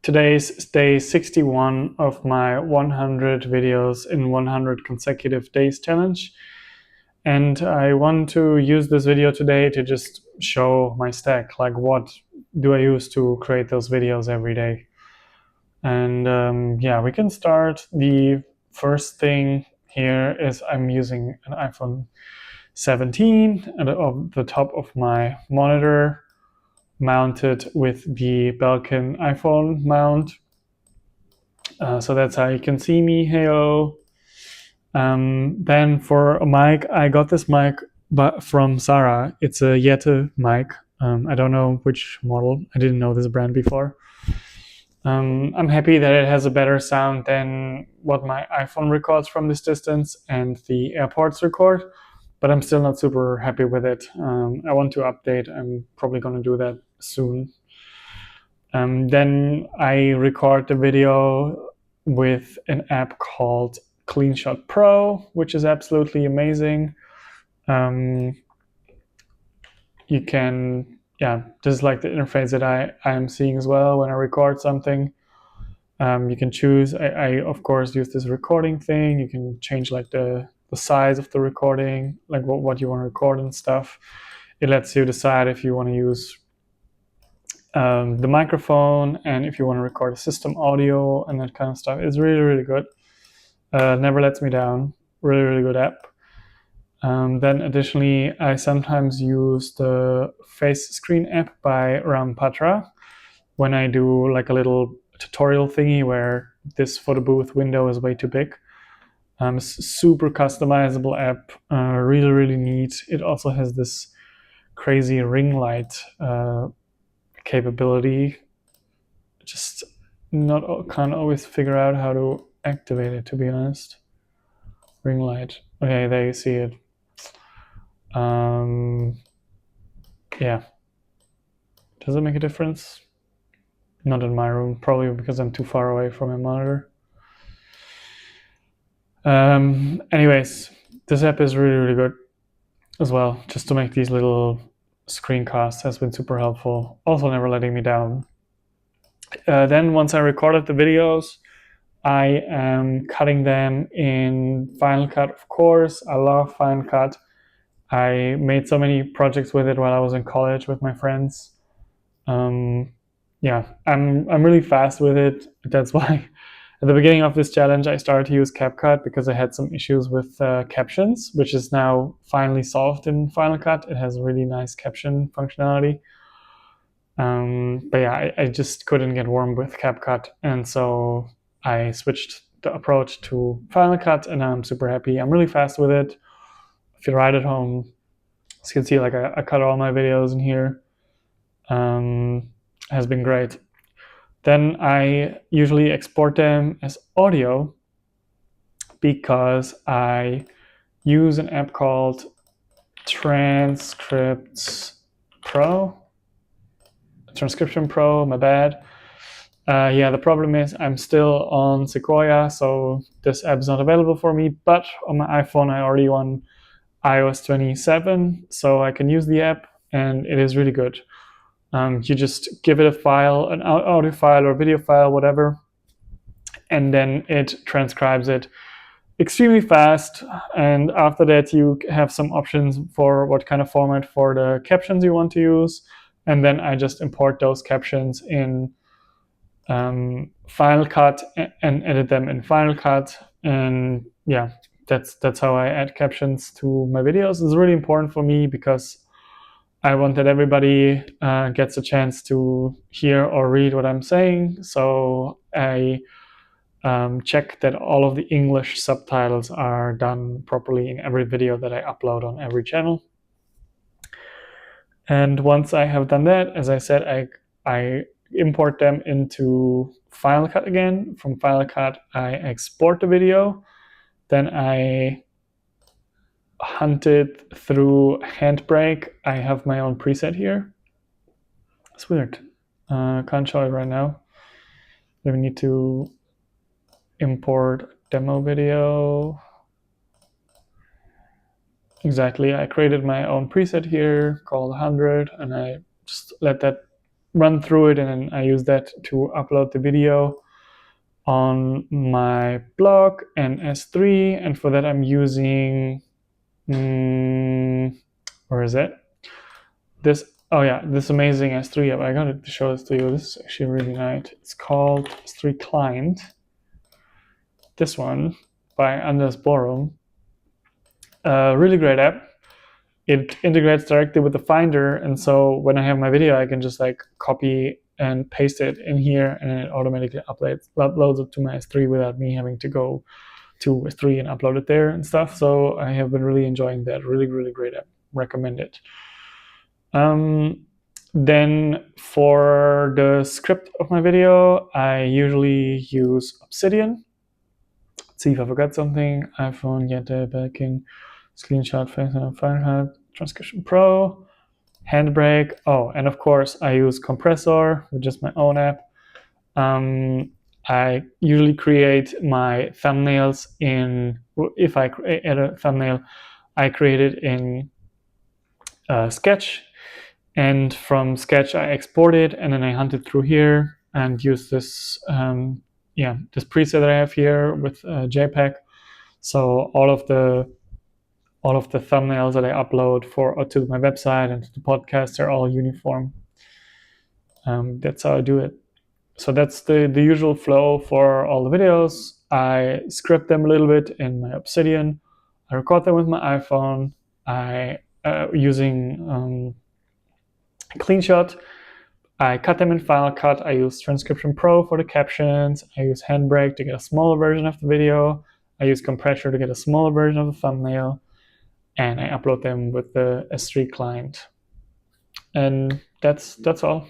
Today is day 61 of my 100 videos in 100 consecutive days challenge. And I want to use this video today to just show my stack, like what do I use to create those videos every day. And yeah, we can start. The first thing here is I'm using an iPhone 17 at the top of my monitor, mounted with the Belkin iPhone mount. So that's how you can see me. Heyo. Then for a mic, I got this mic from Zara. It's a Yeti mic. I don't know which model. I didn't know this brand before. I'm happy that it has a better sound than what my iPhone records from this distance and the AirPods record, but I'm still not super happy with it. I want to update. I'm probably going to do that soon. Then I record the video with an app called CleanShot Pro, which is absolutely amazing. You can, this is like the interface that I am seeing as well when I record something. You can choose, I of course use this recording thing. You can change like the size of the recording, like what you want to record and stuff. It lets you decide if you want to use the microphone and if you want to record a system audio and that kind of stuff. It's really, really good. Never lets me down. Really, really good app. Then additionally, I sometimes use the FaceScreen app by Ram Patra when I do like a little tutorial thingy where this photo booth window is way too big. Super customizable app, really, really neat. It also has this crazy ring light capability. Just can't always figure out how to activate it, to be honest. Ring light. Okay, there you see it. Yeah. Does it make a difference? Not in my room, probably because I'm too far away from my monitor. Anyways, this app is really, really good as well. Just to make these little screencasts has been super helpful. Also never letting me down. Then once I recorded the videos, I am cutting them in Final Cut, of course. I love Final Cut. I made so many projects with it while I was in college with my friends. Yeah, I'm really fast with it. That's why at the beginning of this challenge, I started to use CapCut because I had some issues with captions, which is now finally solved in Final Cut. It has a really nice caption functionality. But yeah, I just couldn't get warm with CapCut, and so I switched the approach to Final Cut, and I'm super happy. I'm really fast with it. I feel right at home. As you can see, like I cut all my videos in here. Has been great. Then I usually export them as audio because I use an app called Transcription Pro, my bad. Yeah, the problem is I'm still on Sequoia, so this app is not available for me, but on my iPhone I already on iOS 27, so I can use the app, and it is really good. You just give it a file, an audio file or video file, whatever, and then it transcribes it extremely fast. And after that, you have some options for what kind of format for the captions you want to use. And then I just import those captions in Final Cut and edit them in Final Cut. And yeah, that's how I add captions to my videos. It's really important for me because I want that everybody gets a chance to hear or read what I'm saying. So I check that all of the English subtitles are done properly in every video that I upload on every channel. And once I have done that, as I said, I import them into Final Cut again. From Final Cut, I export the video. Then I hunt it through HandBrake. I have my own preset here. It's weird. Can't show it right now. We need to import demo video. Exactly. I created my own preset here called 100, and I just let that run through it, and then I use that to upload the video on my blog and S3. And for that I'm using, where is it? This amazing S3 app. I got to show this to you. This is actually really nice. It's called S3 Client. This one by Borum. Really great app. It integrates directly with the Finder, and so when I have my video, I can just like copy and paste it in here, and it automatically uploads it to my S3 without me having to go to S3 and upload it there and stuff. So I have been really enjoying that. Really, really great app. Recommend it. Then for the script of my video, I usually use Obsidian. Let's see if I forgot something. iPhone, backing, CleanShot, FaceScreen, Transcription Pro, HandBrake. Oh, and of course I use Kompressor, which is my own app. I usually create my thumbnails if I add a thumbnail, I create it in Sketch, and from Sketch I export it, and then I hunt it through here and use this this preset that I have here with JPEG. So all of the thumbnails that I upload to my website and to the podcast are all uniform. That's how I do it. So that's the usual flow for all the videos. I script them a little bit in my Obsidian. I record them with my iPhone. Using CleanShot. I cut them in Final Cut. I use Transcription Pro for the captions. I use HandBrake to get a smaller version of the video. I use Kompressor to get a smaller version of the thumbnail. And I upload them with the S3 client. And that's all.